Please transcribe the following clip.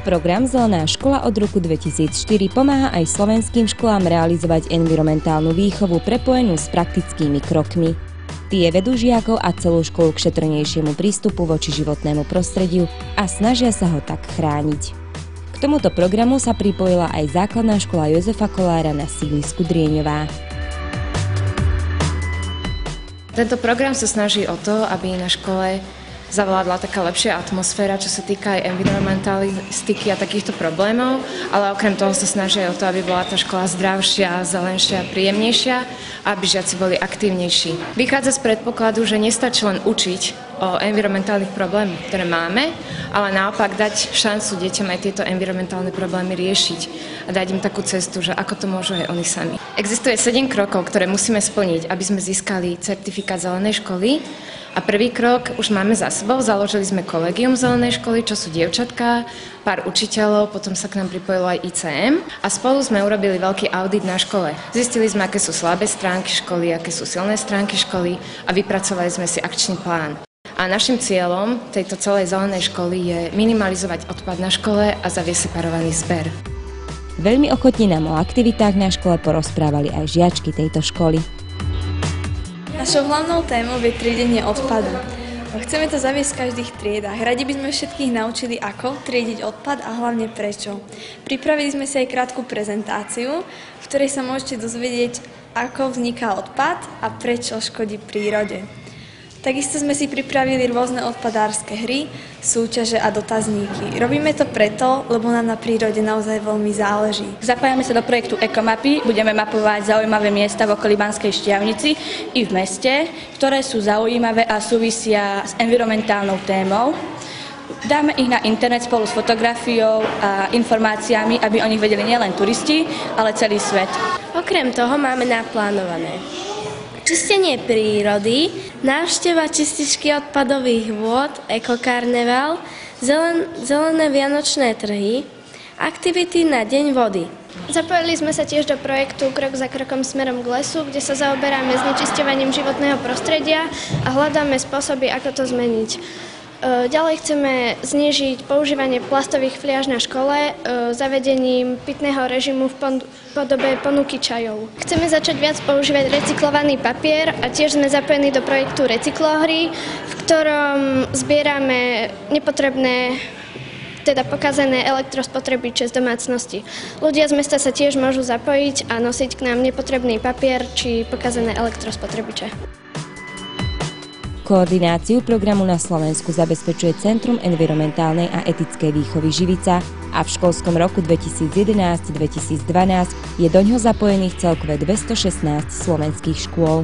Program Zelená škola od roku 2004 pomáha aj slovenským školám realizovať environmentálnu výchovu prepojenú s praktickými krokmi. Tie vedú žiakov a celú školu k šetrnejšiemu prístupu voči životnému prostrediu a snažia sa ho tak chrániť. K tomuto programu sa pripojila aj základná škola Jozefa Kolára na sídlisku Drieňová. Tento program sa snaží o to, aby na škole zavládla taká lepšia atmosféra, čo sa týka aj environmentalistiky a takýchto problémov, ale okrem toho sa snaží aj o to, aby bola tá škola zdravšia, zelenšia, príjemnejšia a aby žiaci boli aktívnejší. Vychádza z predpokladu, že nestačí len učiť o environmentálnych problémoch, ktoré máme, ale naopak dať šancu deťom aj tieto environmentálne problémy riešiť a dať im takú cestu, že ako to môžu aj oni sami. Existuje 7 krokov, ktoré musíme splniť, aby sme získali certifikát zelenej školy. A prvý krok už máme za sebou, založili sme kolegium zelenej školy, čo sú dievčatká, pár učiteľov, potom sa k nám pripojilo aj ICM a spolu sme urobili veľký audit na škole. Zistili sme, aké sú slabé stránky školy, aké sú silné stránky školy a vypracovali sme si akčný plán. A našim cieľom tejto celej zelenej školy je minimalizovať odpad na škole a zaviesť separovaný zber. Veľmi ochotne nám o aktivitách na škole porozprávali aj žiačky tejto školy. Našou hlavnou témou je triedenie odpadu. Chceme to zaviesť v každých triedách. Radi by sme všetkých naučili, ako triediť odpad a hlavne prečo. Pripravili sme si aj krátku prezentáciu, v ktorej sa môžete dozvedieť, ako vzniká odpad a prečo škodí prírode. Takisto sme si pripravili rôzne odpadárske hry, súťaže a dotazníky. Robíme to preto, lebo nám na prírode naozaj veľmi záleží. Zapájame sa do projektu Ekomapy, budeme mapovať zaujímavé miesta v okolí Banskej Štiavnici i v meste, ktoré sú zaujímavé a súvisia s environmentálnou témou. Dáme ich na internet spolu s fotografiou a informáciami, aby o nich vedeli nielen turisti, ale celý svet. Okrem toho máme naplánované čistenie prírody, návšteva čističky odpadových vôd, ekokarneval, zelené vianočné trhy, aktivity na Deň vody. Zapojili sme sa tiež do projektu Krok za krokom smerom k lesu, kde sa zaoberáme znečisťovaním životného prostredia a hľadáme spôsoby, ako to zmeniť. Ďalej chceme znížiť používanie plastových fliaž na škole zavedením pitného režimu v podobe ponuky čajov. Chceme začať viac používať recyklovaný papier a tiež sme zapojení do projektu Recyklohry, v ktorom zbierame nepotrebné, teda pokazené elektrospotrebiče z domácnosti. Ľudia z mesta sa tiež môžu zapojiť a nosiť k nám nepotrebný papier či pokazené elektrospotrebiče. Koordináciu programu na Slovensku zabezpečuje Centrum environmentálnej a etickej výchovy Živica a v školskom roku 2011-2012 je doňho zapojených celkové 216 slovenských škôl.